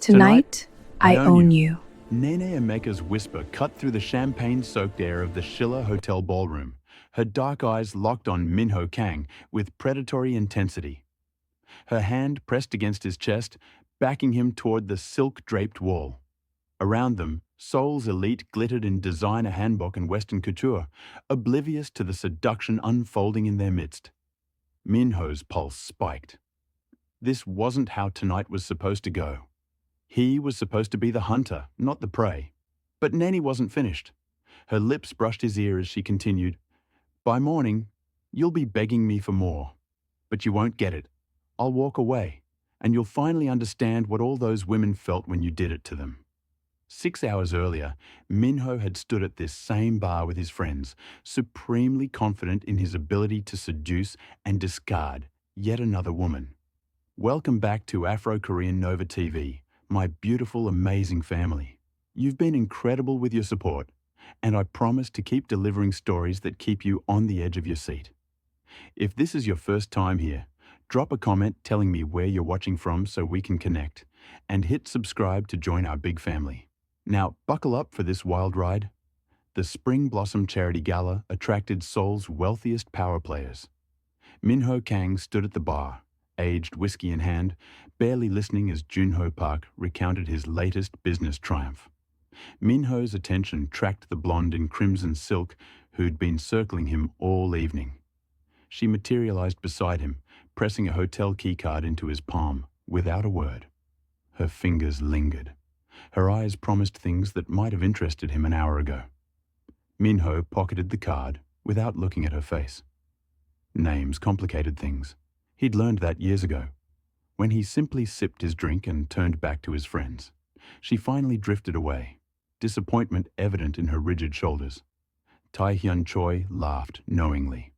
Tonight, I I own own you. you. Nene Emeka's whisper cut through the champagne-soaked air of the Schiller Hotel ballroom, her dark eyes locked on Minho Kang with predatory intensity. Her hand pressed against his chest, backing him toward the silk-draped wall. Around them, Seoul's elite glittered in designer hanbok and Western couture, oblivious to the seduction unfolding in their midst. Minho's pulse spiked. This wasn't how tonight was supposed to go. He was supposed to be the hunter, not the prey. But Nene wasn't finished. Her lips brushed his ear as she continued, "By morning, you'll be begging me for more. But you won't get it. I'll walk away, and you'll finally understand what all those women felt when you did it to them." 6 hours earlier, Minho had stood at this same bar with his friends, supremely confident in his ability to seduce and discard yet another woman. Welcome back to Afro-Korean Nova TV, my beautiful, amazing family. You've been incredible with your support, and I promise to keep delivering stories that keep you on the edge of your seat. If this is your first time here, drop a comment telling me where you're watching from so we can connect, and hit subscribe to join our big family. Now, buckle up for this wild ride. The Spring Blossom Charity Gala attracted Seoul's wealthiest power players. Minho Kang stood at the bar, aged whiskey in hand, barely listening as Junho Park recounted his latest business triumph. Minho's attention tracked the blonde in crimson silk who'd been circling him all evening. She materialized beside him, pressing a hotel keycard into his palm, without a word. Her fingers lingered. Her eyes promised things that might have interested him an hour ago. Minho pocketed the card without looking at her face. Names complicated things. He'd learned that years ago, when he simply sipped his drink and turned back to his friends. She finally drifted away, disappointment evident in her rigid shoulders. Tae-hyun Choi laughed knowingly.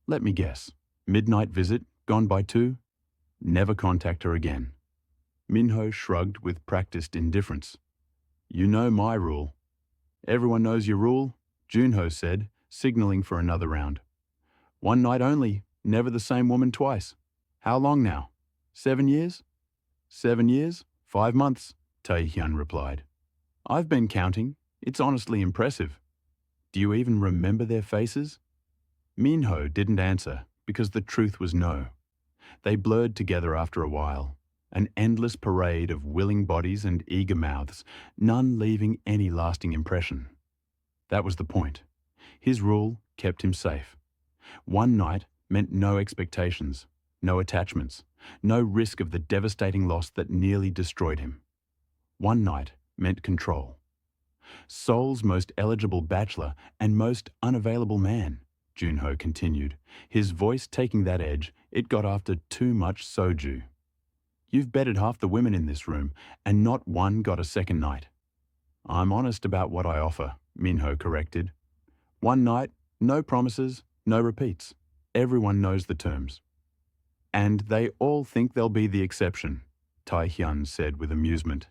"Let me guess. Midnight visit, gone by 2? Never contact her again." Minho shrugged with practiced indifference. "You know my rule." "Everyone knows your rule," Junho said, signaling for another round. "One night only, never the same woman twice. How long now? 7 years?" 7 years, 5 months, Tae-hyun replied. "I've been counting. It's honestly impressive. Do you even remember their faces?" Minho didn't answer because the truth was no. They blurred together after a while, an endless parade of willing bodies and eager mouths, none leaving any lasting impression. That was the point. His rule kept him safe. One night meant no expectations, no attachments, no risk of the devastating loss that nearly destroyed him. One night meant control. Seoul's most eligible bachelor and most unavailable man, Junho continued, his voice taking that edge it got after too much soju. "You've betted half the women in this room, and not one got a second night." "I'm honest about what I offer," Minho corrected. "One night, no promises, no repeats. Everyone knows the terms." "And they all think they'll be the exception," Tae-hyun said with amusement.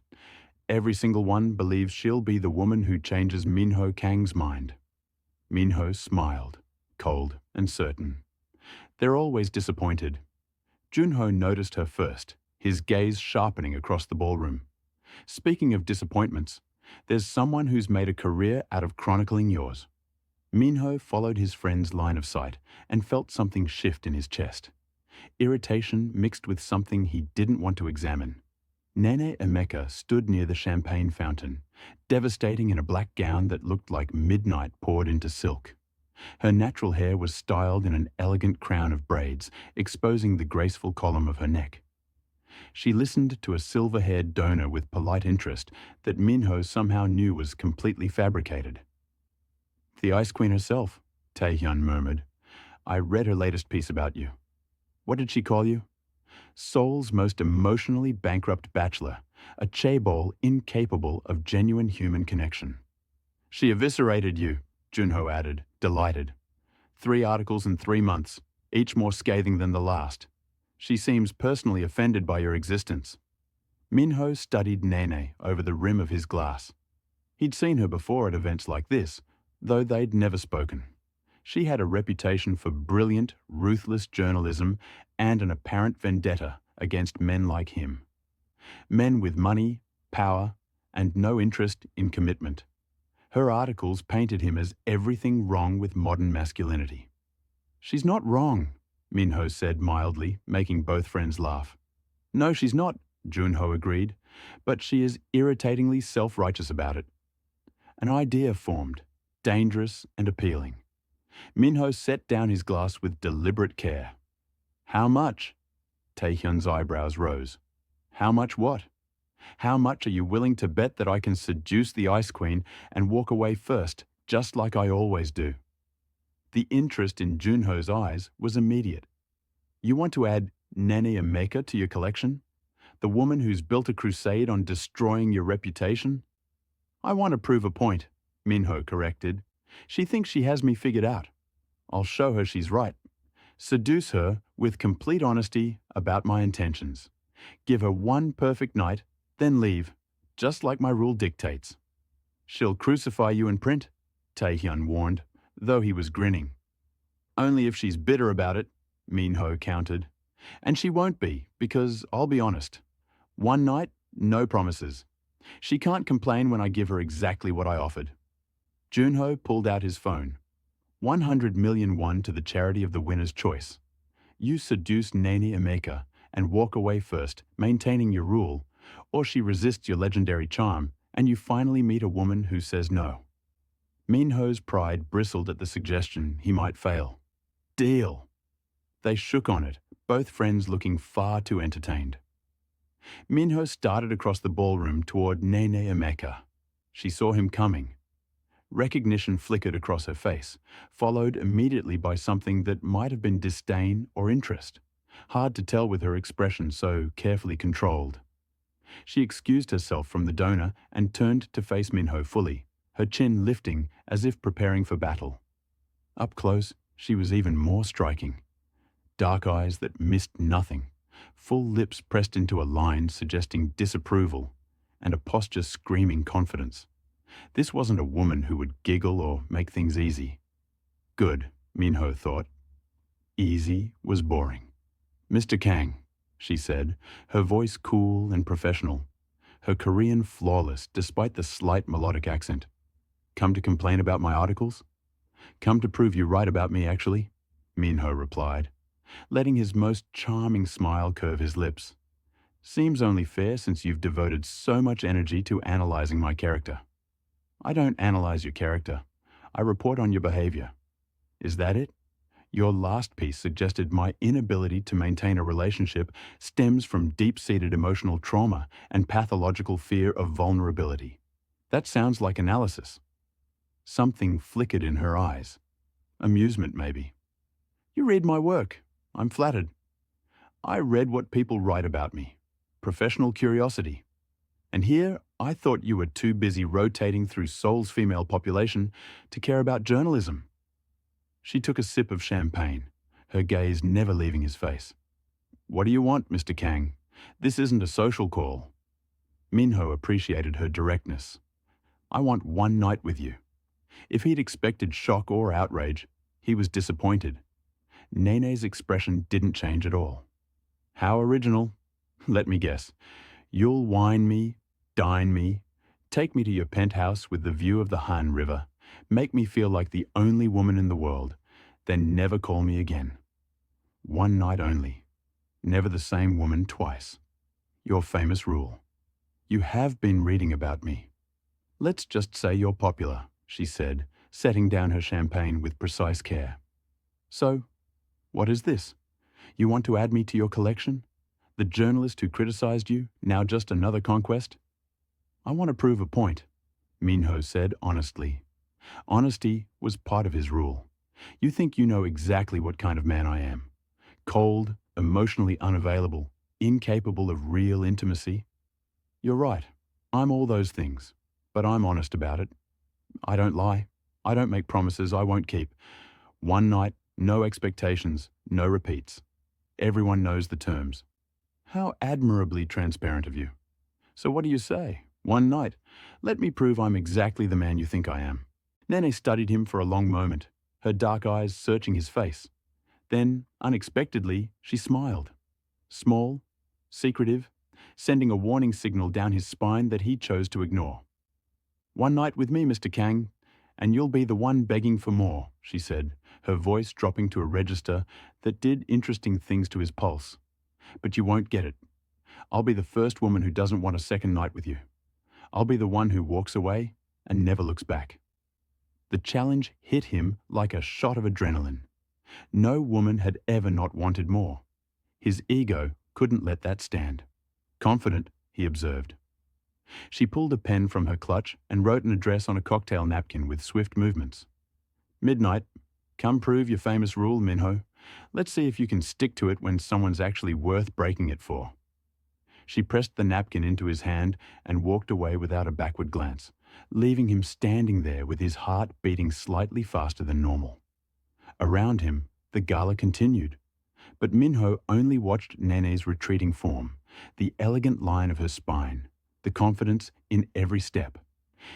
"Every single one believes she'll be the woman who changes Minho Kang's mind." Minho smiled, cold and certain. "They're always disappointed." Junho noticed her first, his gaze sharpening across the ballroom. "Speaking of disappointments, there's someone who's made a career out of chronicling yours." Minho followed his friend's line of sight and felt something shift in his chest. Irritation mixed with something he didn't want to examine. Nene Emeka stood near the champagne fountain, devastating in a black gown that looked like midnight poured into silk. Her natural hair was styled in an elegant crown of braids, exposing the graceful column of her neck. She listened to a silver-haired donor with polite interest that Minho somehow knew was completely fabricated. "The Ice Queen herself," Tae-hyun murmured. "I read her latest piece about you." "What did she call you?" "Seoul's most emotionally bankrupt bachelor, a chaebol incapable of genuine human connection." "She eviscerated you," Junho added, delighted. 3 articles in 3 months, each more scathing than the last. She seems personally offended by your existence." Minho studied Nene over the rim of his glass. He'd seen her before at events like this, though they'd never spoken. She had a reputation for brilliant, ruthless journalism and an apparent vendetta against men like him. Men with money, power, and no interest in commitment. Her articles painted him as everything wrong with modern masculinity. "She's not wrong," Minho said mildly, making both friends laugh. "No, she's not," Junho agreed, "but she is irritatingly self-righteous about it." An idea formed, dangerous and appealing. Minho set down his glass with deliberate care. "How much?" Taehyun's eyebrows rose. "How much what? How much are you willing to bet that I can seduce the Ice Queen and walk away first, just like I always do?" The interest in Junho's eyes was immediate. "You want to add Nene Emeka to your collection? The woman who's built a crusade on destroying your reputation?" "I want to prove a point," Minho corrected. "She thinks she has me figured out. I'll show her she's right. Seduce her with complete honesty about my intentions. Give her one perfect night, then leave, just like my rule dictates." "She'll crucify you in print," Taehyun warned, though he was grinning. "Only if she's bitter about it," Minho countered. "And she won't be, because I'll be honest. One night, no promises. She can't complain when I give her exactly what I offered." Junho pulled out his phone. 100 million won to the charity of the winner's choice. You seduce Nene Emeka and walk away first, maintaining your rule, or she resists your legendary charm and you finally meet a woman who says no. Minho's pride bristled at the suggestion he might fail. Deal! They shook on it, both friends looking far too entertained. Minho started across the ballroom toward Nene Emeka. She saw him coming. Recognition flickered across her face, followed immediately by something that might have been disdain or interest. Hard to tell with her expression so carefully controlled. She excused herself from the donor and turned to face Minho fully, her chin lifting as if preparing for battle. Up close, she was even more striking. Dark eyes that missed nothing, full lips pressed into a line suggesting disapproval, and a posture screaming confidence. This wasn't a woman who would giggle or make things easy. Good, Minho thought. Easy was boring. "Mr. Kang," she said, her voice cool and professional, her Korean flawless despite the slight melodic accent. "Come to complain about my articles?" "Come to prove you right about me, actually," Minho replied, letting his most charming smile curve his lips. "Seems only fair since you've devoted so much energy to analyzing my character." "I don't analyze your character. I report on your behavior." "Is that it? Your last piece suggested my inability to maintain a relationship stems from deep-seated emotional trauma and pathological fear of vulnerability. That sounds like analysis." Something flickered in her eyes. Amusement, maybe. "You read my work. I'm flattered." "I read what people write about me. Professional curiosity. And here, I thought you were too busy rotating through Seoul's female population to care about journalism." She took a sip of champagne, her gaze never leaving his face. "What do you want, Mr. Kang? This isn't a social call." Minho appreciated her directness. "I want one night with you." If he'd expected shock or outrage, he was disappointed. Nene's expression didn't change at all. "How original. Let me guess. You'll wine me, dine me, take me to your penthouse with the view of the Han River, make me feel like the only woman in the world, then never call me again. One night only. Never the same woman twice. Your famous rule. You have been reading about me. Let's just say you're popular," she said, setting down her champagne with precise care. "So, what is this? You want to add me to your collection? The journalist who criticized you, now just another conquest?" "I want to prove a point," Minho said honestly. Honesty was part of his rule. "You think you know exactly what kind of man I am. Cold, emotionally unavailable, incapable of real intimacy. You're right, I'm all those things, but I'm honest about it. I don't lie. I don't make promises I won't keep. One night, no expectations, no repeats. Everyone knows the terms." "How admirably transparent of you. So what do you say? One night. Let me prove I'm exactly the man you think I am." Nene studied him for a long moment, her dark eyes searching his face. Then, unexpectedly, she smiled. Small, secretive, sending a warning signal down his spine that he chose to ignore. "One night with me, Mr. Kang, and you'll be the one begging for more," she said, her voice dropping to a register that did interesting things to his pulse. "But you won't get it. I'll be the first woman who doesn't want a second night with you. I'll be the one who walks away and never looks back." The challenge hit him like a shot of adrenaline. No woman had ever not wanted more. His ego couldn't let that stand. "Confident," he observed. She pulled a pen from her clutch and wrote an address on a cocktail napkin with swift movements. "Midnight. Come prove your famous rule, Minho. Let's see if you can stick to it when someone's actually worth breaking it for." She pressed the napkin into his hand and walked away without a backward glance, leaving him standing there with his heart beating slightly faster than normal. Around him, the gala continued, but Minho only watched Nene's retreating form, the elegant line of her spine, the confidence in every step.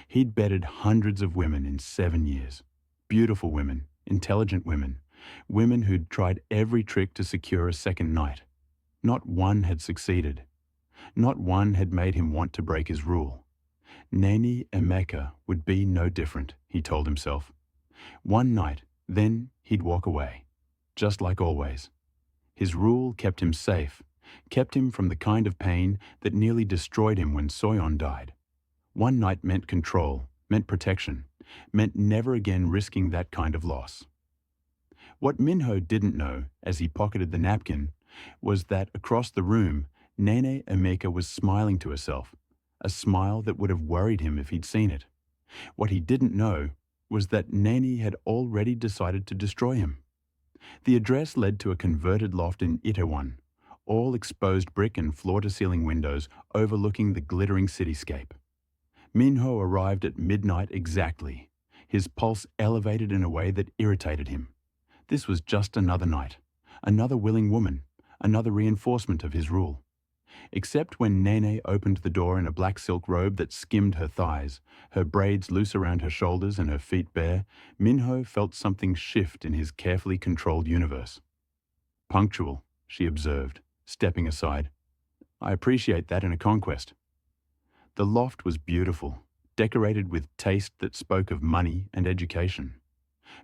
He'd bedded hundreds of women in 7 years. Beautiful women, intelligent women, women who'd tried every trick to secure a second night. Not one had succeeded. Not one had made him want to break his rule. Nene Emeka would be no different, he told himself. One night, then he'd walk away, just like always. His rule kept him safe, kept him from the kind of pain that nearly destroyed him when Soyeon died. One night meant control, meant protection, meant never again risking that kind of loss. What Minho didn't know, as he pocketed the napkin, was that across the room, Nene Emeka was smiling to herself, a smile that would have worried him if he'd seen it. What he didn't know was that Nene had already decided to destroy him. The address led to a converted loft in Itaewon, all exposed brick and floor-to-ceiling windows overlooking the glittering cityscape. Minho arrived at midnight exactly, his pulse elevated in a way that irritated him. This was just another night, another willing woman, another reinforcement of his rule. Except when Nene opened the door in a black silk robe that skimmed her thighs, her braids loose around her shoulders and her feet bare, Minho felt something shift in his carefully controlled universe. "Punctual," she observed, stepping aside. "I appreciate that in a conquest." The loft was beautiful, decorated with taste that spoke of money and education.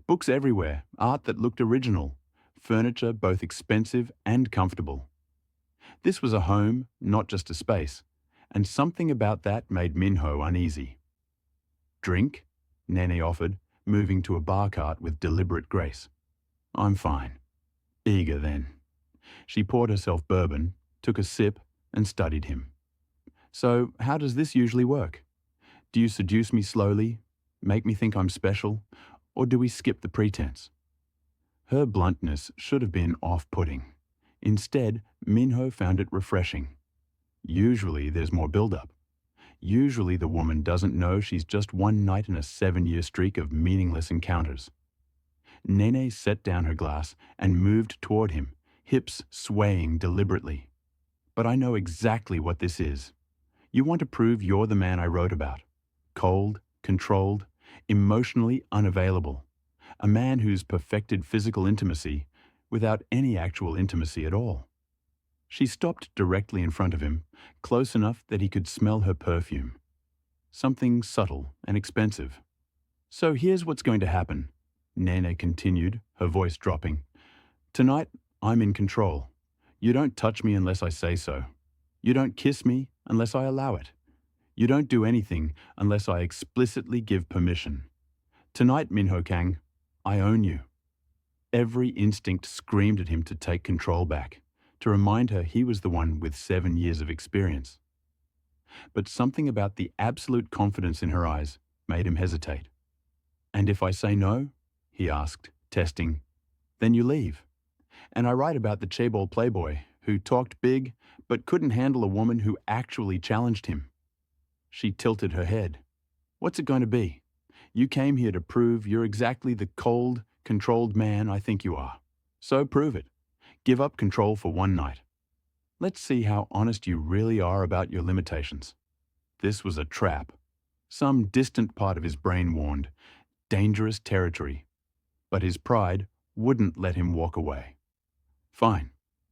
Books everywhere, art that looked original, furniture both expensive and comfortable. This was a home, not just a space, and something about that made Minho uneasy. "Drink?" Nene offered, moving to a bar cart with deliberate grace. "I'm fine." Eager then. She poured herself bourbon, took a sip, and studied him. "So, how does this usually work? Do you seduce me slowly, make me think I'm special, or do we skip the pretense?" Her bluntness should have been off-putting. Instead, Minho found it refreshing. Usually there's more build-up. Usually the woman doesn't know she's just one night in a 7-year streak of meaningless encounters. Nene set down her glass and moved toward him, hips swaying deliberately. "But I know exactly what this is. You want to prove you're the man I wrote about. Cold, controlled, emotionally unavailable. A man who's perfected physical intimacy without any actual intimacy at all." She stopped directly in front of him, close enough that he could smell her perfume. Something subtle and expensive. "So here's what's going to happen," Nene continued, her voice dropping. "Tonight, I'm in control. You don't touch me unless I say so. You don't kiss me unless I allow it. You don't do anything unless I explicitly give permission. Tonight, Minho Kang, I own you." Every instinct screamed at him to take control back, to remind her he was the one with 7 years of experience. But something about the absolute confidence in her eyes made him hesitate. "And if I say no?" he asked, testing. "Then you leave. And I write about the chaebol Playboy who talked big but couldn't handle a woman who actually challenged him." She tilted her head. "What's it going to be? You came here to prove you're exactly the cold, controlled man I think you are. So prove it. Give up control for one night. Let's see how honest you really are about your limitations." This was a trap. Some distant part of his brain warned. Dangerous territory. But his pride wouldn't let him walk away. "Fine,"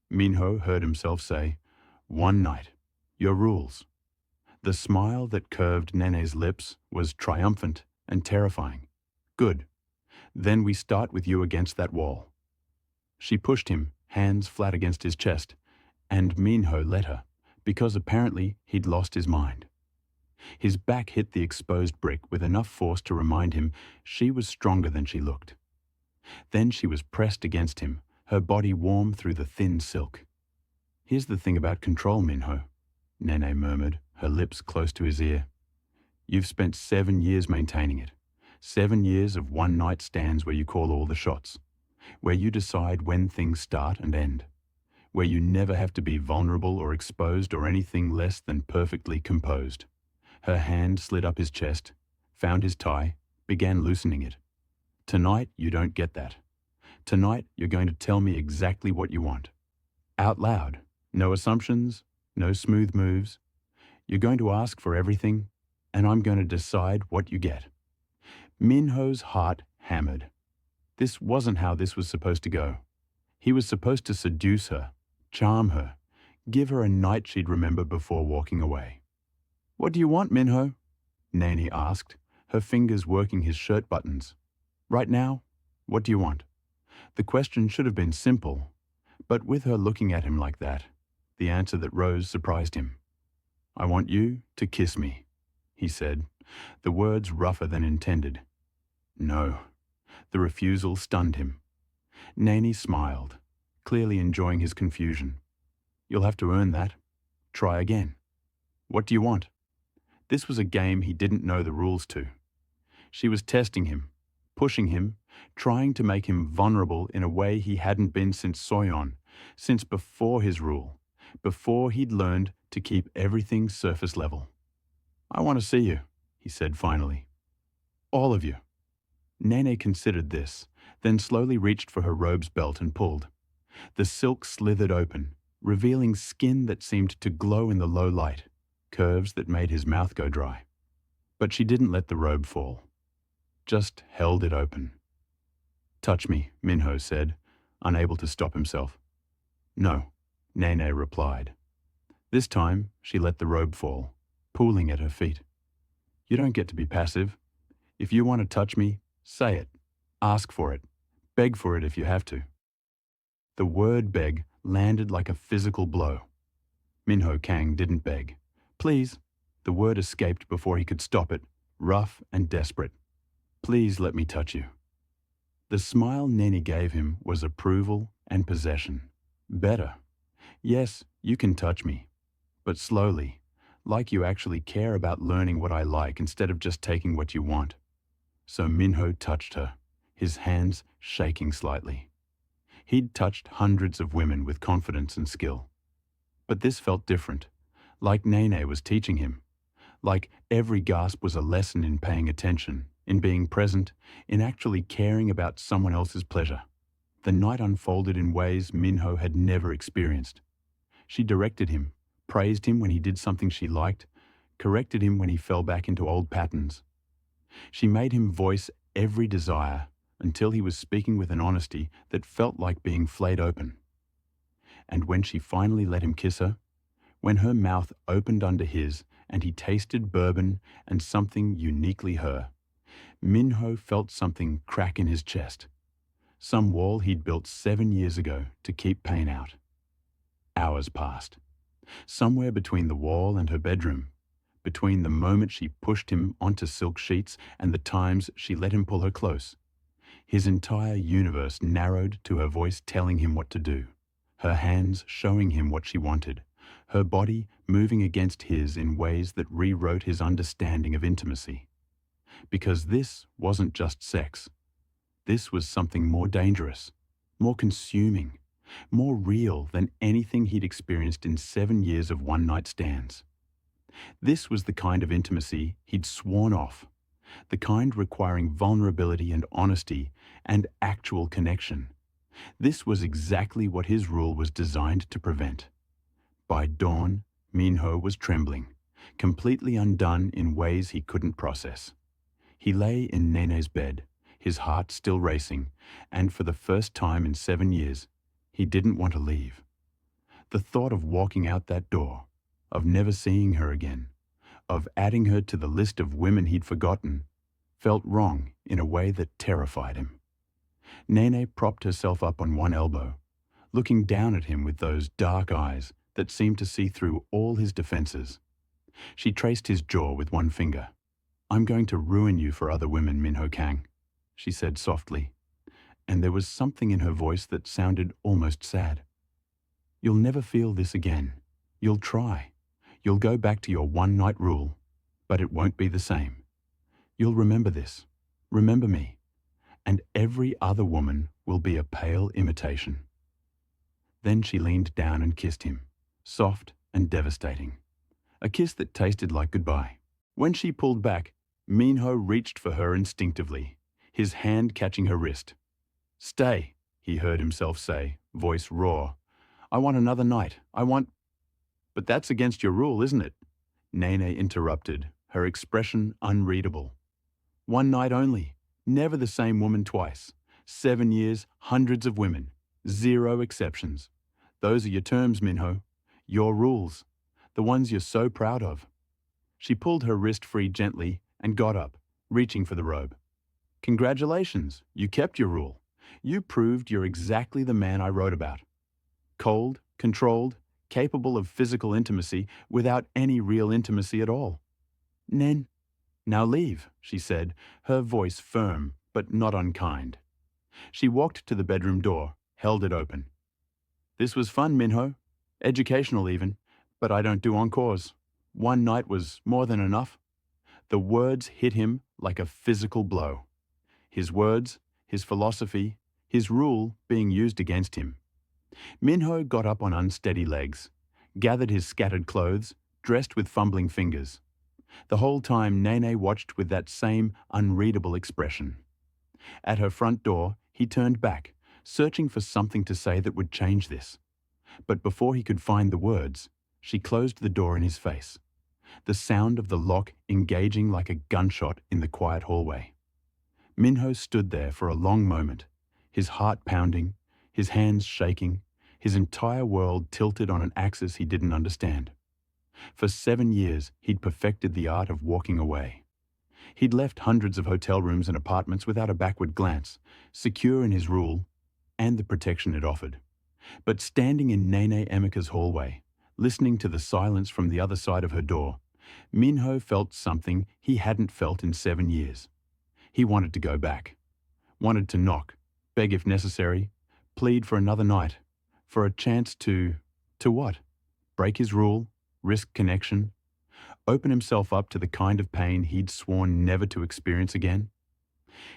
Minho heard himself say. "One night. Your rules. The smile that curved Nene's lips was triumphant and terrifying. Good. Then we start with you against that wall. She pushed him, hands flat against his chest, and Minho let her, because apparently he'd lost his mind. His back hit the exposed brick with enough force to remind him she was stronger than she looked. Then she was pressed against him, her body warm through the thin silk. Here's the thing about control, Minho, Nene murmured, her lips close to his ear. You've spent 7 years maintaining it. 7 years of one-night stands where you call all the shots, where you decide when things start and end, where you never have to be vulnerable or exposed or anything less than perfectly composed. Her hand slid up his chest, found his tie, began loosening it. Tonight, you don't get that. Tonight, you're going to tell me exactly what you want. Out loud. No assumptions, no smooth moves. You're going to ask for everything, and I'm going to decide what you get. Minho's heart hammered. This wasn't how this was supposed to go. He was supposed to seduce her, charm her, give her a night she'd remember before walking away. What do you want, Minho? Nene asked, her fingers working his shirt buttons. Right now, what do you want? The question should have been simple, but with her looking at him like that, the answer that rose surprised him. I want you to kiss me, he said, the words rougher than intended. No. The refusal stunned him. Nene smiled, clearly enjoying his confusion. You'll have to earn that. Try again. What do you want? This was a game he didn't know the rules to. She was testing him, pushing him, trying to make him vulnerable in a way he hadn't been since Soyeon, since before his rule, before he'd learned to keep everything surface level. I want to see you, he said finally. All of you. Nene considered this, then slowly reached for her robe's belt and pulled. The silk slithered open, revealing skin that seemed to glow in the low light, curves that made his mouth go dry. But she didn't let the robe fall, just held it open. Touch me, Minho said, unable to stop himself. No, Nene replied. This time, she let the robe fall, pooling at her feet. You don't get to be passive. If you want to touch me, say it. Ask for it. Beg for it if you have to. The word beg landed like a physical blow. Minho Kang didn't beg. Please. The word escaped before he could stop it, rough and desperate. Please let me touch you. The smile Nene gave him was approval and possession. Better. Yes, you can touch me. But slowly, like you actually care about learning what I like instead of just taking what you want. So Minho touched her, his hands shaking slightly. He'd touched hundreds of women with confidence and skill. But this felt different, like Nene was teaching him. Like every gasp was a lesson in paying attention, in being present, in actually caring about someone else's pleasure. The night unfolded in ways Minho had never experienced. She directed him, praised him when he did something she liked, corrected him when he fell back into old patterns. She made him voice every desire until he was speaking with an honesty that felt like being flayed open. And when she finally let him kiss her, when her mouth opened under his and he tasted bourbon and something uniquely her, Minho felt something crack in his chest, some wall he'd built 7 years ago to keep pain out. Hours passed. Somewhere between the wall and her bedroom, between the moment she pushed him onto silk sheets and the times she let him pull her close, his entire universe narrowed to her voice telling him what to do, her hands showing him what she wanted, her body moving against his in ways that rewrote his understanding of intimacy. Because this wasn't just sex. This was something more dangerous, more consuming, more real than anything he'd experienced in 7 years of one-night stands. This was the kind of intimacy he'd sworn off, the kind requiring vulnerability and honesty and actual connection. This was exactly what his rule was designed to prevent. By dawn, Minho was trembling, completely undone in ways he couldn't process. He lay in Nene's bed, his heart still racing, and for the first time in 7 years, he didn't want to leave. The thought of walking out that door, of never seeing her again, of adding her to the list of women he'd forgotten, felt wrong in a way that terrified him. Nene propped herself up on one elbow, looking down at him with those dark eyes that seemed to see through all his defenses. She traced his jaw with one finger. "I'm going to ruin you for other women, Minho Kang," she said softly, and there was something in her voice that sounded almost sad. "You'll never feel this again. You'll try. You'll go back to your one-night rule, but it won't be the same. You'll remember this. Remember me. And every other woman will be a pale imitation." Then she leaned down and kissed him, soft and devastating. A kiss that tasted like goodbye. When she pulled back, Minho reached for her instinctively, his hand catching her wrist. "Stay," he heard himself say, voice raw. "I want another night. I want—" "But that's against your rule, isn't it?" Nene interrupted, her expression unreadable. "One night only. Never the same woman twice. 7 years, hundreds of women. 0 exceptions. Those are your terms, Minho. Your rules. The ones you're so proud of." She pulled her wrist free gently and got up, reaching for the robe. "Congratulations, you kept your rule. You proved you're exactly the man I wrote about. Cold, controlled, capable of physical intimacy without any real intimacy at all. Nen, now leave," she said, her voice firm but not unkind. She walked to the bedroom door, held it open. "This was fun, Minho. Educational even, but I don't do encores. One night was more than enough." The words hit him like a physical blow. His words, his philosophy, his rule being used against him. Minho got up on unsteady legs, gathered his scattered clothes, dressed with fumbling fingers. The whole time Nene watched with that same unreadable expression. At her front door, he turned back, searching for something to say that would change this. But before he could find the words, she closed the door in his face, the sound of the lock engaging like a gunshot in the quiet hallway. Minho stood there for a long moment, his heart pounding, his hands shaking, his entire world tilted on an axis he didn't understand. For 7 years, he'd perfected the art of walking away. He'd left hundreds of hotel rooms and apartments without a backward glance, secure in his rule and the protection it offered. But standing in Nene Emeka's hallway, listening to the silence from the other side of her door, Minho felt something he hadn't felt in 7 years. He wanted to go back. Wanted to knock, beg if necessary, plead for another night, for a chance to what? Break his rule, risk connection, open himself up to the kind of pain he'd sworn never to experience again?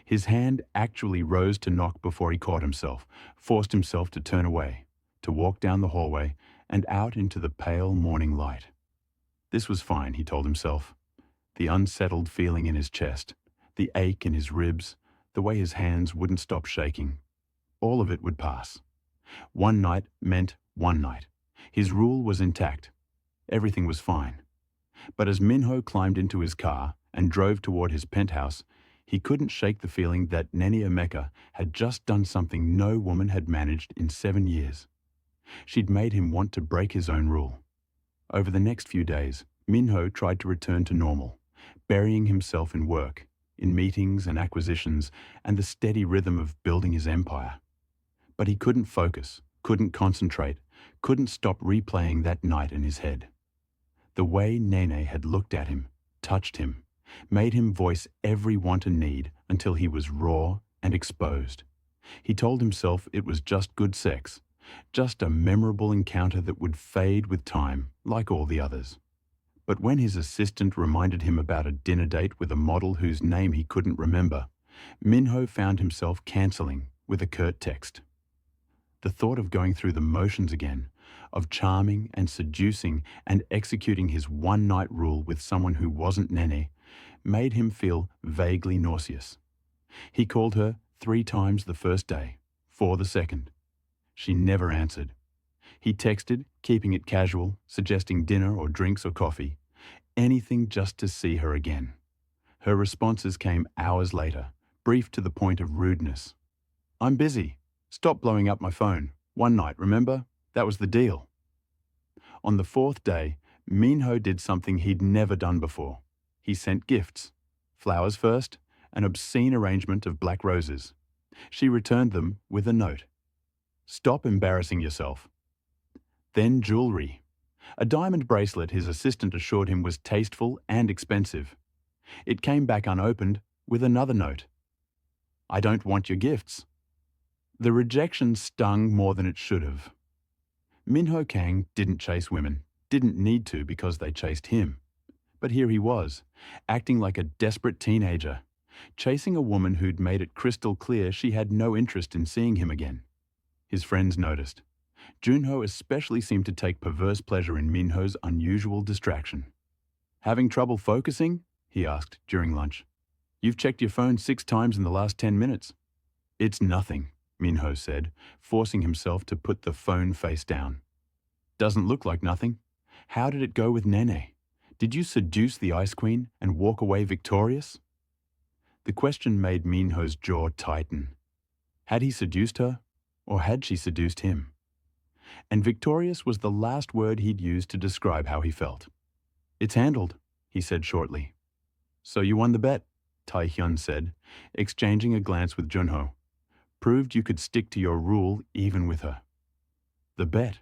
His hand actually rose to knock before he caught himself, forced himself to turn away, to walk down the hallway and out into the pale morning light. This was fine, he told himself. The unsettled feeling in his chest, the ache in his ribs, the way his hands wouldn't stop shaking. All of it would pass. One night meant one night. His rule was intact. Everything was fine. But as Minho climbed into his car and drove toward his penthouse, he couldn't shake the feeling that Nene Emeka had just done something no woman had managed in 7 years. She'd made him want to break his own rule. Over the next few days, Minho tried to return to normal, burying himself in work, in meetings and acquisitions, and the steady rhythm of building his empire. But he couldn't focus, couldn't concentrate, couldn't stop replaying that night in his head. The way Nene had looked at him, touched him, made him voice every want and need until he was raw and exposed. He told himself it was just good sex, just a memorable encounter that would fade with time, like all the others. But when his assistant reminded him about a dinner date with a model whose name he couldn't remember, Minho found himself cancelling with a curt text. The thought of going through the motions again, of charming and seducing and executing his one-night rule with someone who wasn't Nene, made him feel vaguely nauseous. He called her 3 times the first day, 4 the second. She never answered. He texted, keeping it casual, suggesting dinner or drinks or coffee, anything just to see her again. Her responses came hours later, brief to the point of rudeness. "I'm busy. Stop blowing up my phone. One night, remember? That was the deal." On the 4th day, Minho did something he'd never done before. He sent gifts. Flowers first, an obscene arrangement of black roses. She returned them with a note. "Stop embarrassing yourself." Then jewelry. A diamond bracelet his assistant assured him was tasteful and expensive. It came back unopened with another note. "I don't want your gifts." The rejection stung more than it should have. Minho Kang didn't chase women, didn't need to because they chased him. But here he was, acting like a desperate teenager, chasing a woman who'd made it crystal clear she had no interest in seeing him again. His friends noticed. Junho especially seemed to take perverse pleasure in Minho's unusual distraction. "Having trouble focusing?" he asked during lunch. "You've checked your phone 6 times in the last 10 minutes. "It's nothing," Minho said, forcing himself to put the phone face down. "Doesn't look like nothing. How did it go with Nene? Did you seduce the Ice Queen and walk away victorious?" The question made Minho's jaw tighten. Had he seduced her, or had she seduced him? And victorious was the last word he'd used to describe how he felt. "It's handled," he said shortly. "So you won the bet," Tae-hyun said, exchanging a glance with Junho. "Proved you could stick to your rule even with her." The bet.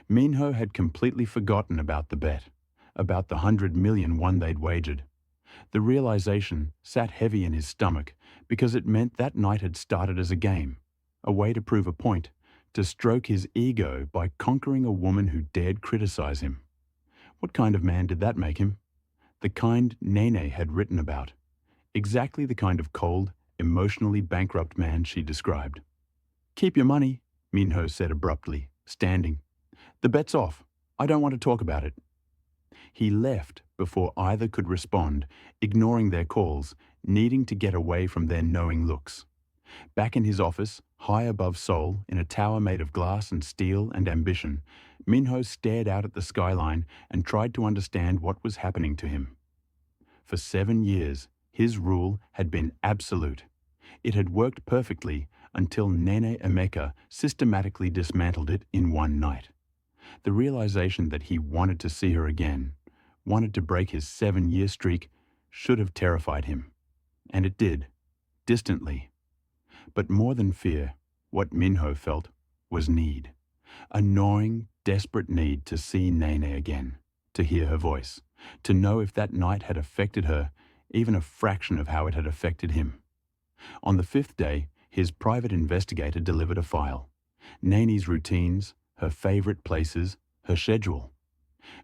Minho had completely forgotten about the bet, about the 100 million won they'd wagered. The realization sat heavy in his stomach because it meant that night had started as a game, a way to prove a point, to stroke his ego by conquering a woman who dared criticize him. What kind of man did that make him? The kind Nene had written about. Exactly the kind of cold, emotionally bankrupt man she described. "Keep your money," Minho said abruptly, standing. "The bet's off. I don't want to talk about it." He left before either could respond, ignoring their calls, needing to get away from their knowing looks. Back in his office, high above Seoul, in a tower made of glass and steel and ambition, Minho stared out at the skyline and tried to understand what was happening to him. For 7 years, his rule had been absolute. It had worked perfectly until Nene Emeka systematically dismantled it in one night. The realization that he wanted to see her again, wanted to break his 7-year streak, should have terrified him. And it did, distantly. But more than fear, what Minho felt was need. A gnawing, desperate need to see Nene again, to hear her voice, to know if that night had affected her, even a fraction of how it had affected him. On the 5th day, his private investigator delivered a file. Nene's routines, her favorite places, her schedule.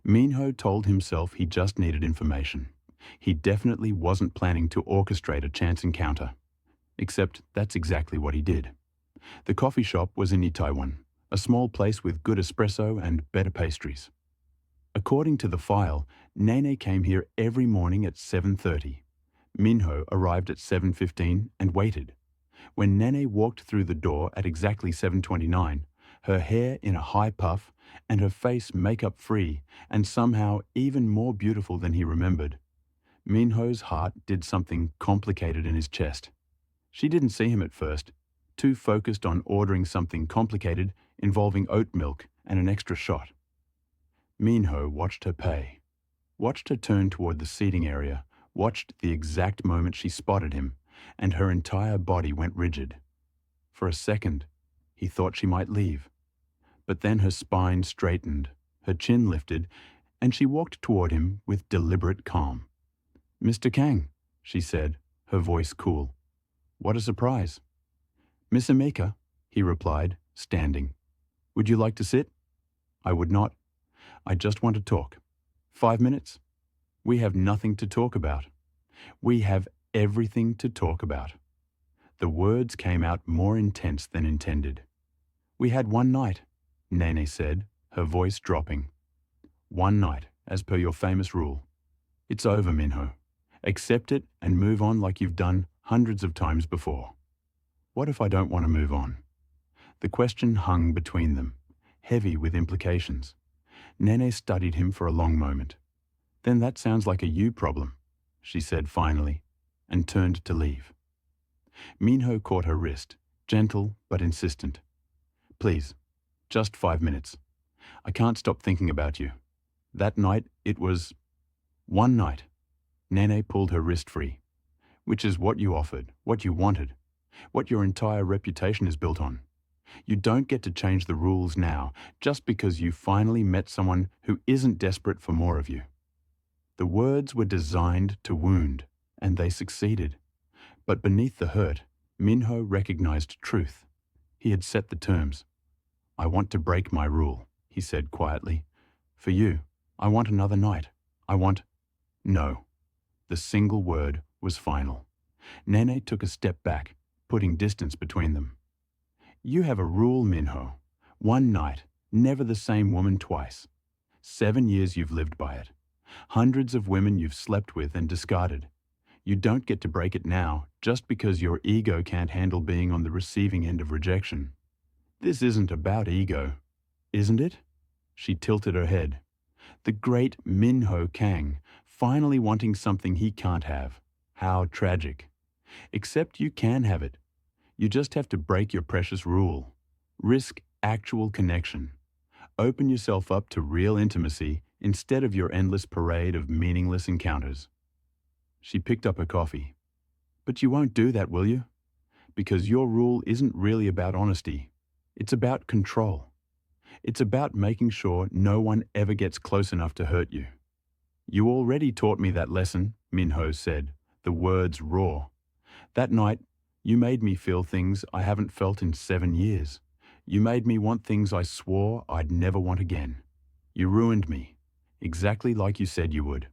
Minho told himself he just needed information. He definitely wasn't planning to orchestrate a chance encounter. Except that's exactly what he did. The coffee shop was in Itaewon, a small place with good espresso and better pastries. According to the file, Nene came here every morning at 7:30. Minho arrived at 7:15 and waited. When Nene walked through the door at exactly 7:29, her hair in a high puff and her face makeup-free and somehow even more beautiful than he remembered, Minho's heart did something complicated in his chest. She didn't see him at first, too focused on ordering something complicated involving oat milk and an extra shot. Minho watched her pay, watched her turn toward the seating area, watched the exact moment she spotted him, and her entire body went rigid. For a second, he thought she might leave. But then her spine straightened, her chin lifted, and she walked toward him with deliberate calm. "Mr. Kang," she said, her voice cool. "What a surprise." "Miss Emeka," he replied, standing. "Would you like to sit?" "I would not. I just want to talk. 5 minutes? We have nothing to talk about. We have everything to talk about." The words came out more intense than intended. "We had one night," Nene said, her voice dropping. "One night, as per your famous rule. It's over, Minho. Accept it and move on like you've done hundreds of times before." "What if I don't want to move on?" The question hung between them, heavy with implications. Nene studied him for a long moment. "Then that sounds like a you problem," she said finally, and turned to leave. Minho caught her wrist, gentle but insistent. "Please, just 5 minutes. I can't stop thinking about you." That night, it was one night. Nene pulled her wrist free, which is what you offered, what you wanted, what your entire reputation is built on. You don't get to change the rules now just because you finally met someone who isn't desperate for more of you. The words were designed to wound, and they succeeded. But beneath the hurt, Minho recognized truth. He had set the terms. "I want to break my rule," he said quietly. "For you, I want another night. I want—" No. The single word was final. Nene took a step back, putting distance between them. "You have a rule, Minho. One night, never the same woman twice. 7 years you've lived by it. Hundreds of women you've slept with and discarded. You don't get to break it now just because your ego can't handle being on the receiving end of rejection. This isn't about ego, isn't it?" She tilted her head. The great Minho Kang, finally wanting something he can't have. How tragic. Except you can have it. You just have to break your precious rule. Risk actual connection. Open yourself up to real intimacy instead of your endless parade of meaningless encounters. She picked up her coffee. "But you won't do that, will you? Because your rule isn't really about honesty. It's about control. It's about making sure no one ever gets close enough to hurt you." "You already taught me that lesson," Minho said, the words raw. "That night, you made me feel things I haven't felt in 7 years. You made me want things I swore I'd never want again. You ruined me, exactly like you said you would."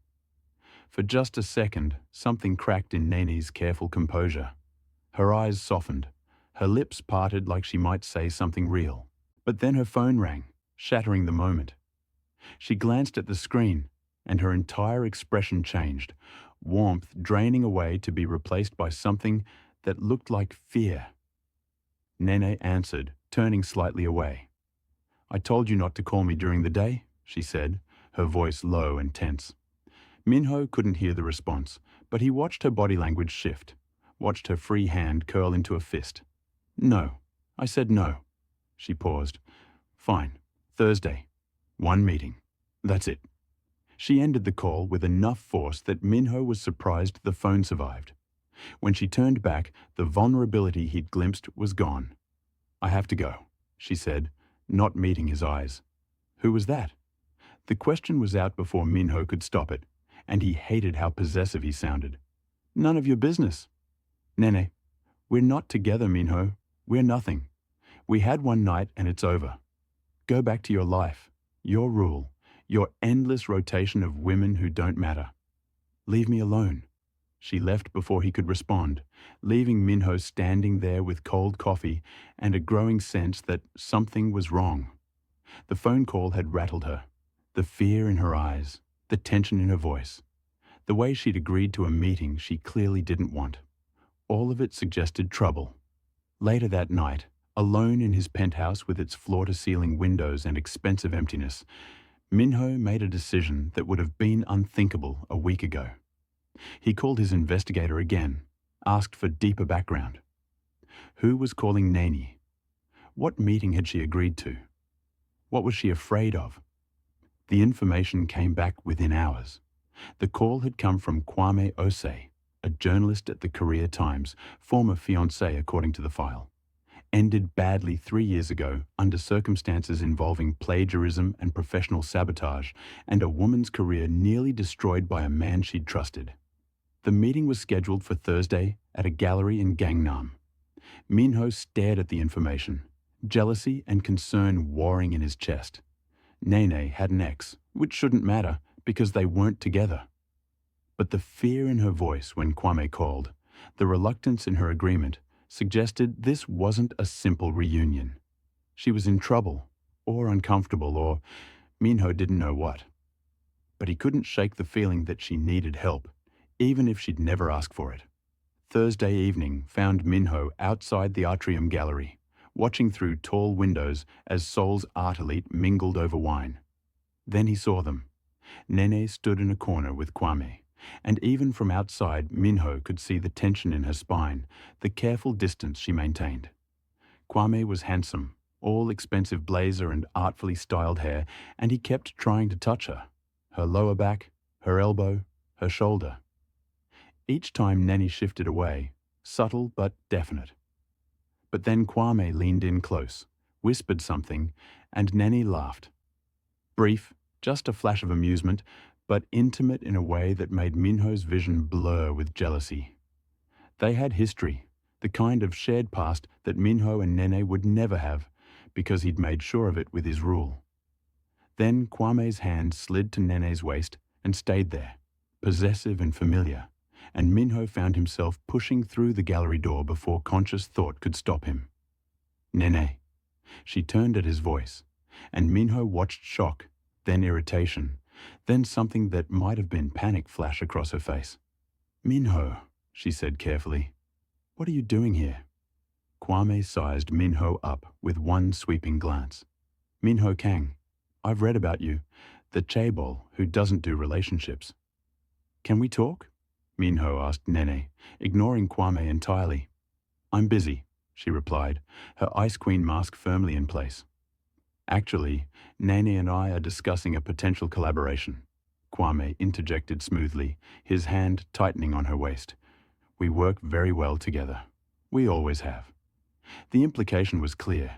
For just a second, something cracked in Nene's careful composure. Her eyes softened. Her lips parted like she might say something real. But then her phone rang, shattering the moment. She glanced at the screen, and her entire expression changed, warmth draining away to be replaced by something that looked like fear. Nene answered, turning slightly away. "I told you not to call me during the day," she said, her voice low and tense. Minho couldn't hear the response, but he watched her body language shift, watched her free hand curl into a fist. "No. I said no." She paused. "Fine. Thursday. One meeting. That's it." She ended the call with enough force that Minho was surprised the phone survived. When she turned back, the vulnerability he'd glimpsed was gone. "I have to go," she said, not meeting his eyes. Who was that? The question was out before Minho could stop it, and he hated how possessive he sounded. "None of your business." "Nene, we're not together, Minho. We're nothing. We had one night and it's over. Go back to your life, your rule, your endless rotation of women who don't matter. Leave me alone." She left before he could respond, leaving Minho standing there with cold coffee and a growing sense that something was wrong. The phone call had rattled her. The fear in her eyes, the tension in her voice, the way she'd agreed to a meeting she clearly didn't want. All of it suggested trouble. Later that night, alone in his penthouse with its floor-to-ceiling windows and expensive emptiness, Minho made a decision that would have been unthinkable a week ago. He called his investigator again, asked for deeper background. Who was calling Nene? What meeting had she agreed to? What was she afraid of? The information came back within hours. The call had come from Kwame Osei, a journalist at the Korea Times, former fiancé according to the file. Ended badly 3 years ago under circumstances involving plagiarism and professional sabotage, and a woman's career nearly destroyed by a man she'd trusted. The meeting was scheduled for Thursday at a gallery in Gangnam. Minho stared at the information, jealousy and concern warring in his chest. Nene had an ex, which shouldn't matter because they weren't together. But the fear in her voice when Kwame called, the reluctance in her agreement, suggested this wasn't a simple reunion. She was in trouble, or uncomfortable, or Minho didn't know what. But he couldn't shake the feeling that she needed help, even if she'd never asked for it. Thursday evening found Minho outside the Atrium Gallery, watching through tall windows as Seoul's art elite mingled over wine. Then he saw them. Nene stood in a corner with Kwame, and even from outside Minho could see the tension in her spine, the careful distance she maintained. Kwame was handsome, all expensive blazer and artfully styled hair, and he kept trying to touch her. her lower back, her elbow, her shoulder. Each time Nene shifted away, subtle but definite. But then Kwame leaned in close, whispered something, and Nene laughed. Brief, just a flash of amusement, but intimate in a way that made Minho's vision blur with jealousy. They had history, the kind of shared past that Minho and Nene would never have, because he'd made sure of it with his rule. Then Kwame's hand slid to Nene's waist and stayed there, possessive and familiar, and Minho found himself pushing through the gallery door before conscious thought could stop him. Nene. She turned at his voice, and Minho watched shock, then irritation, then something that might have been panic flash across her face. Minho, she said carefully, what are you doing here? Kwame sized Minho up with one sweeping glance. Minho Kang, I've read about you, the chaebol who doesn't do relationships. Can we talk? Minho asked Nene, ignoring Kwame entirely. I'm busy, she replied, her Ice Queen mask firmly in place. Actually, Nene and I are discussing a potential collaboration, Kwame interjected smoothly, his hand tightening on her waist. We work very well together. We always have. The implication was clear.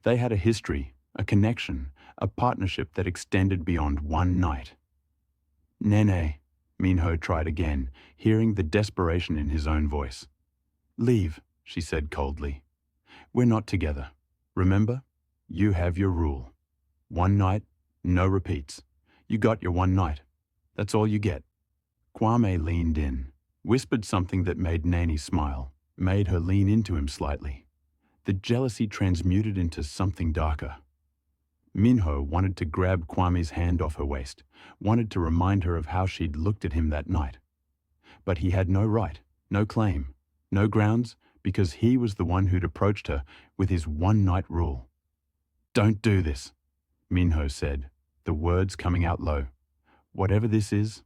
They had a history, a connection, a partnership that extended beyond one night. Nene, Minho tried again, hearing the desperation in his own voice. Leave, she said coldly. We're not together. Remember? You have your rule. One night, no repeats. You got your one night. That's all you get. Kwame leaned in, whispered something that made Nene smile, made her lean into him slightly. The jealousy transmuted into something darker. Minho wanted to grab Kwame's hand off her waist, wanted to remind her of how she'd looked at him that night. But he had no right, no claim, no grounds, because he was the one who'd approached her with his one-night rule. Don't do this, Minho said, the words coming out low. Whatever this is,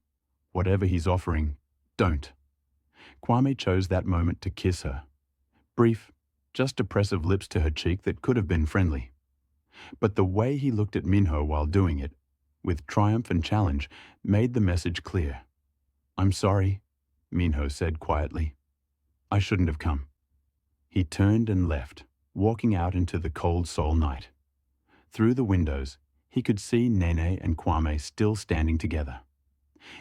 whatever he's offering, don't. Kwame chose that moment to kiss her. Brief, just a press of lips to her cheek that could have been friendly. But the way he looked at Minho while doing it, with triumph and challenge, made the message clear. I'm sorry, Minho said quietly. I shouldn't have come. He turned and left, walking out into the cold Seoul night. Through the windows, he could see Nene and Kwame still standing together.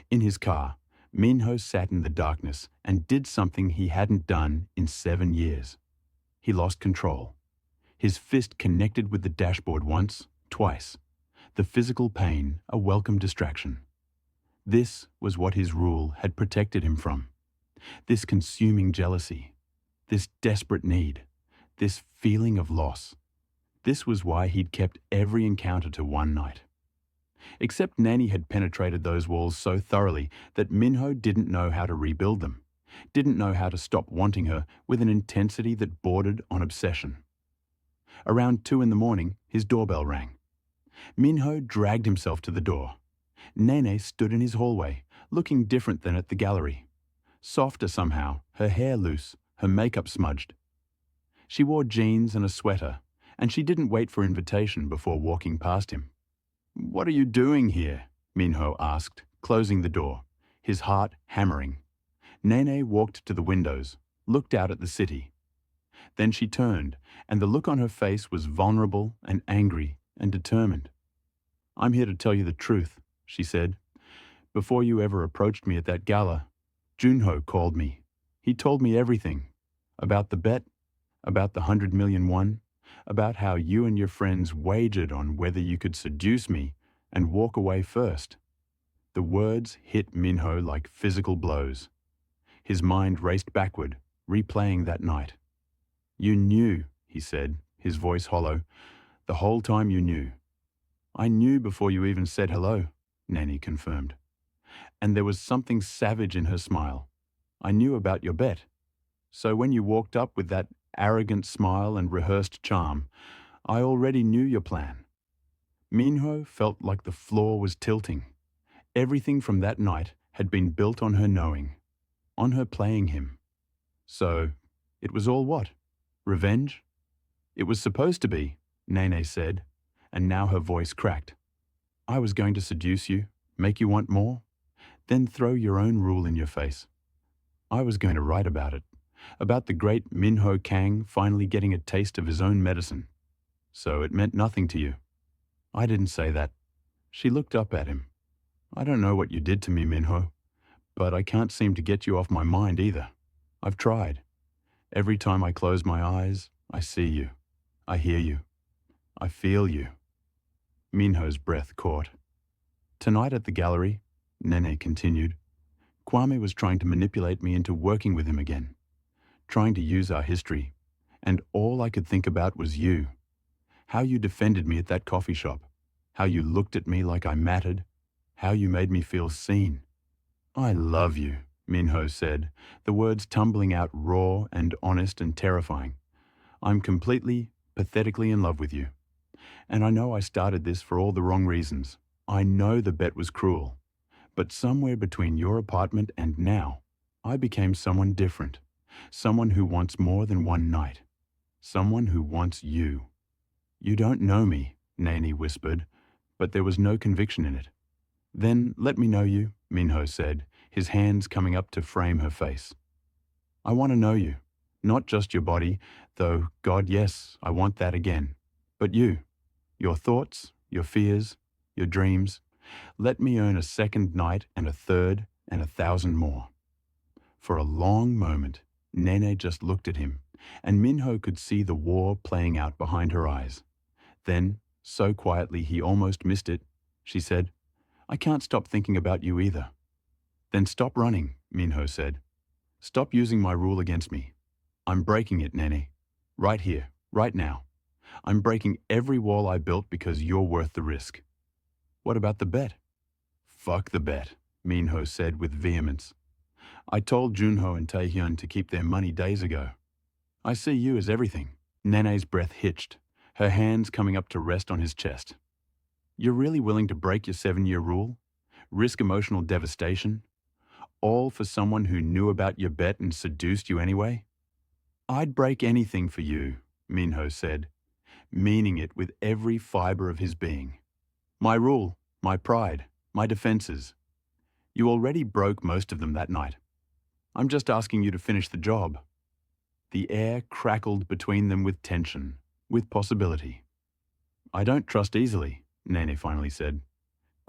In his car, Minho sat in the darkness and did something he hadn't done in 7 years. He lost control. His fist connected with the dashboard once, twice. The physical pain, a welcome distraction. This was what his rule had protected him from. This consuming jealousy. This desperate need. This feeling of loss. This was why he'd kept every encounter to one night. Except Nene had penetrated those walls so thoroughly that Minho didn't know how to rebuild them, didn't know how to stop wanting her with an intensity that bordered on obsession. Around 2 a.m, his doorbell rang. Minho dragged himself to the door. Nene stood in his hallway, looking different than at the gallery. Softer somehow, her hair loose, her makeup smudged. She wore jeans and a sweater, and she didn't wait for invitation before walking past him. What are you doing here? Minho asked, closing the door, his heart hammering. Nene walked to the windows, looked out at the city. Then she turned, and the look on her face was vulnerable and angry and determined. I'm here to tell you the truth, she said. Before you ever approached me at that gala, Junho called me. He told me everything. About the bet, about the 100 million won, about how you and your friends wagered on whether you could seduce me and walk away first. The words hit Minho like physical blows. His mind raced backward, replaying that night. You knew, he said, his voice hollow. The whole time you knew. I knew before you even said hello, Nene confirmed. And there was something savage in her smile. I knew about your bet. So when you walked up with that arrogant smile and rehearsed charm, I already knew your plan. Minho felt like the floor was tilting. Everything from that night had been built on her knowing, on her playing him. So, it was all what? Revenge? It was supposed to be, Nene said, and now her voice cracked. I was going to seduce you, Make you want more? Then throw your own rule in your face. I was going to write about the great Minho Kang finally getting a taste of his own medicine. So it meant nothing to you. I didn't say that. She looked up at him. I don't know what you did to me, Minho, but I can't seem to get you off my mind either. I've tried. Every time I close my eyes, I see you. I hear you. I feel you. Minho's breath caught. Tonight at the gallery, Nene continued, Kwame was trying to manipulate me into working with him again, trying to use our history, and all I could think about was you. How you defended me at that coffee shop, how you looked at me like I mattered, how you made me feel seen. I love you, Minho said, the words tumbling out raw and honest and terrifying. I'm completely, pathetically in love with you. And I know I started this for all the wrong reasons. I know the bet was cruel. But somewhere between your apartment and now, I became someone different. Someone who wants more than one night. Someone who wants you. You don't know me, Nene whispered, but there was no conviction in it. Then let me know you, Minho said, his hands coming up to frame her face. I want to know you, not just your body, though, God, yes, I want that again, but you, your thoughts, your fears, your dreams. Let me earn a second night and a third and 1,000 more. For a long moment, Nene just looked at him, and Minho could see the war playing out behind her eyes. Then, so quietly he almost missed it, she said, I can't stop thinking about you either. Then stop running, Minho said. Stop using my rule against me. I'm breaking it, Nene. Right here, right now. I'm breaking every wall I built because you're worth the risk. What about the bet? Fuck the bet, Minho said with vehemence. I told Junho and Taehyun to keep their money days ago. I see you as everything. Nene's breath hitched, her hands coming up to rest on his chest. You're really willing to break your 7-year rule? Risk emotional devastation? All for someone who knew about your bet and seduced you anyway? I'd break anything for you, Minho said, meaning it with every fiber of his being. My rule, my pride, my defenses. You already broke most of them that night. I'm just asking you to finish the job. The air crackled between them with tension, with possibility. I don't trust easily, Nene finally said.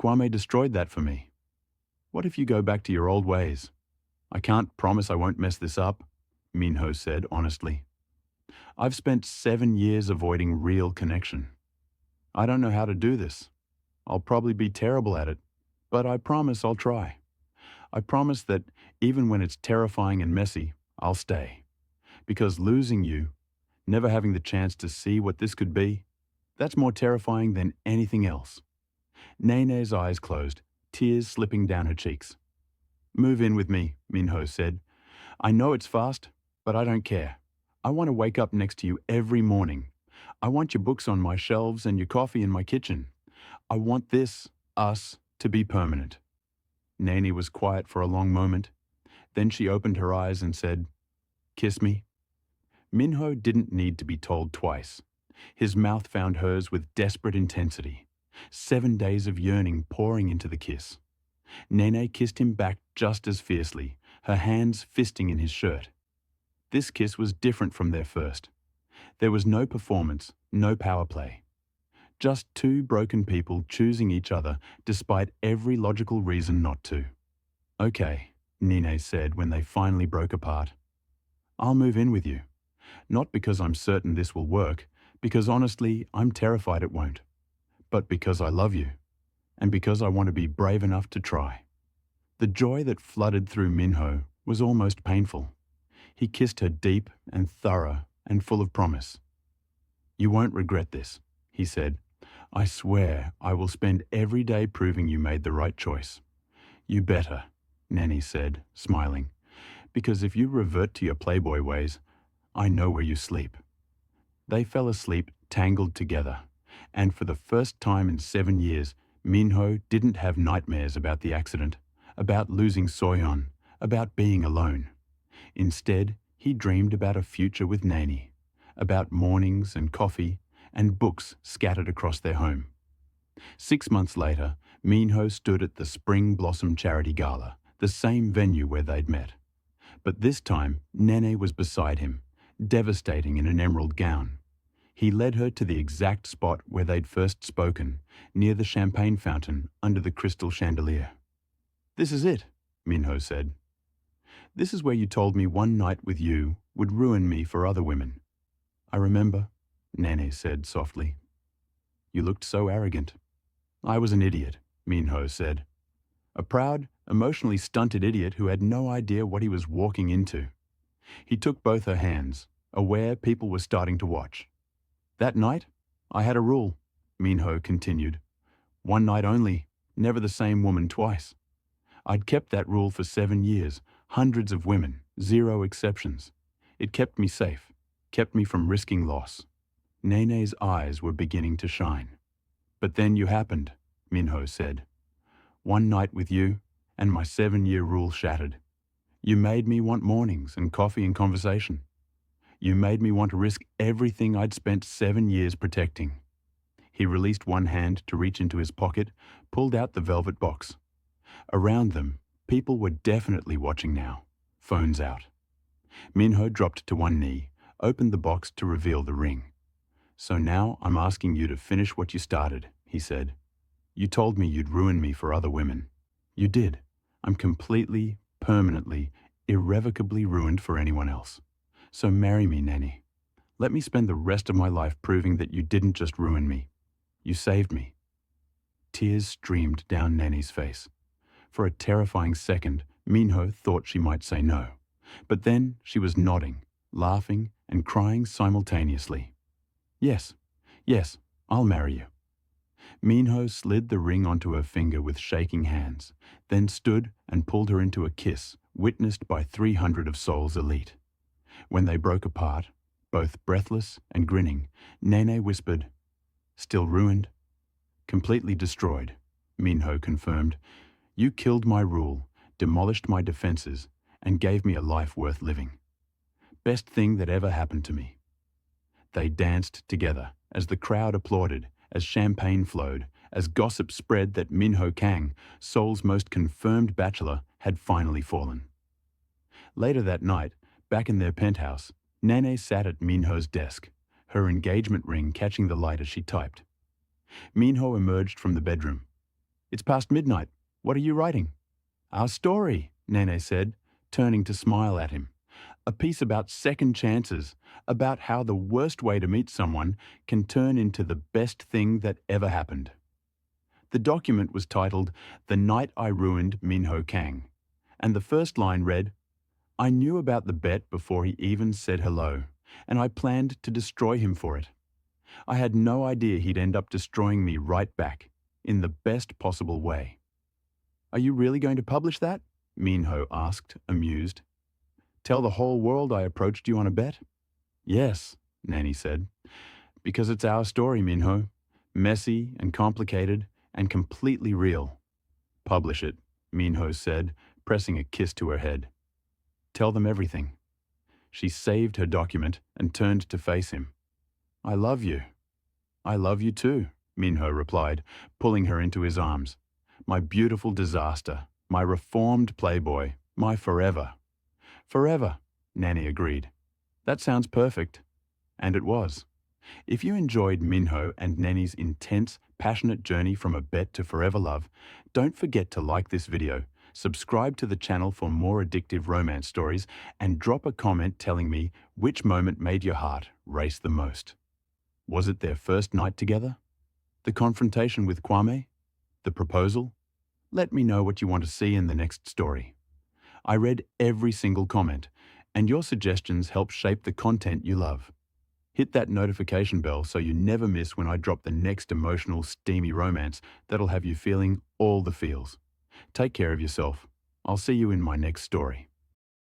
Kwame destroyed that for me. What if you go back to your old ways? I can't promise I won't mess this up, Minho said honestly. I've spent 7 years avoiding real connection. I don't know how to do this. I'll probably be terrible at it, but I promise I'll try. I promise that even when it's terrifying and messy, I'll stay. Because losing you, never having the chance to see what this could be, that's more terrifying than anything else. Nene's eyes closed, tears slipping down her cheeks. Move in with me, Minho said. I know it's fast, but I don't care. I want to wake up next to you every morning. I want your books on my shelves and your coffee in my kitchen. I want this, us, to be permanent. Nene was quiet for a long moment. Then she opened her eyes and said, Kiss me. Minho didn't need to be told twice. His mouth found hers with desperate intensity. 7 days of yearning pouring into the kiss. Nene kissed him back just as fiercely, her hands fisting in his shirt. This kiss was different from their first. There was no performance, no power play. Just two broken people choosing each other despite every logical reason not to. Okay, Nene said when they finally broke apart. I'll move in with you. Not because I'm certain this will work, because honestly, I'm terrified it won't. But because I love you, and because I want to be brave enough to try. The joy that flooded through Minho was almost painful. He kissed her deep and thorough and full of promise. You won't regret this, he said. I swear I will spend every day proving you made the right choice. You better, Nene said, smiling, because if you revert to your Playboy ways, I know where you sleep. They fell asleep tangled together, and for the first time in 7 years, Minho didn't have nightmares about the accident, about losing Soyeon, about being alone. Instead, he dreamed about a future with Nene, about mornings and coffee and books scattered across their home. 6 months later, Minho stood at the Spring Blossom Charity Gala, the same venue where they'd met. But this time, Nene was beside him, devastating in an emerald gown. He led her to the exact spot where they'd first spoken, near the champagne fountain under the crystal chandelier. "This is it," Minho said. "This is where you told me one night with you would ruin me for other women." "I remember," Nene said softly. "You looked so arrogant." "I was an idiot," Minho said. A proud, emotionally stunted idiot who had no idea what he was walking into. He took both her hands, aware people were starting to watch. "That night, I had a rule," Minho continued. "One night only, never the same woman twice. I'd kept that rule for 7 years, hundreds of women, 0 exceptions. It kept me safe, kept me from risking loss." Nene's eyes were beginning to shine. "But then you happened," Minho said. "One night with you, and my 7-year rule shattered. You made me want mornings and coffee and conversation. You made me want to risk everything I'd spent 7 years protecting." He released one hand to reach into his pocket, pulled out the velvet box. Around them, people were definitely watching now, phones out. Minho dropped to one knee, opened the box to reveal the ring. "So now I'm asking you to finish what you started," he said. "You told me you'd ruin me for other women. You did. I'm completely, permanently, irrevocably ruined for anyone else. So marry me, Nene. Let me spend the rest of my life proving that you didn't just ruin me. You saved me." Tears streamed down Nene's face. For a terrifying second, Minho thought she might say no. But then she was nodding, laughing, and crying simultaneously. "Yes, yes, I'll marry you." Minho slid the ring onto her finger with shaking hands, then stood and pulled her into a kiss witnessed by 300 of Seoul's elite. When they broke apart, both breathless and grinning, Nene whispered, "Still ruined?" "Completely destroyed," Minho confirmed. "You killed my rule, demolished my defenses, and gave me a life worth living. Best thing that ever happened to me." They danced together as the crowd applauded, as champagne flowed, as gossip spread that Minho Kang, Seoul's most confirmed bachelor, had finally fallen. Later that night, back in their penthouse, Nene sat at Minho's desk, her engagement ring catching the light as she typed. Minho emerged from the bedroom. "It's past midnight. What are you writing?" "Our story," Nene said, turning to smile at him. "A piece about second chances, about how the worst way to meet someone can turn into the best thing that ever happened." The document was titled "The Night I Ruined Minho Kang," and the first line read, "I knew about the bet before he even said hello, and I planned to destroy him for it. I had no idea he'd end up destroying me right back, in the best possible way." "Are you really going to publish that?" Minho asked, amused. "Tell the whole world I approached you on a bet?" "Yes," Nene said. "Because it's our story, Minho. Messy and complicated and completely real." "Publish it," Minho said, pressing a kiss to her head. "Tell them everything." She saved her document and turned to face him. "I love you." "I love you too," Minho replied, pulling her into his arms. "My beautiful disaster, my reformed playboy, my forever." "Forever," Nene agreed. "That sounds perfect." And it was. If you enjoyed Minho and Nene's intense, passionate journey from a bet to forever love, don't forget to like this video, subscribe to the channel for more addictive romance stories, and drop a comment telling me which moment made your heart race the most. Was it their first night together? The confrontation with Kwame? The proposal? Let me know what you want to see in the next story. I read every single comment, and your suggestions help shape the content you love. Hit that notification bell so you never miss when I drop the next emotional, steamy romance that'll have you feeling all the feels. Take care of yourself. I'll see you in my next story.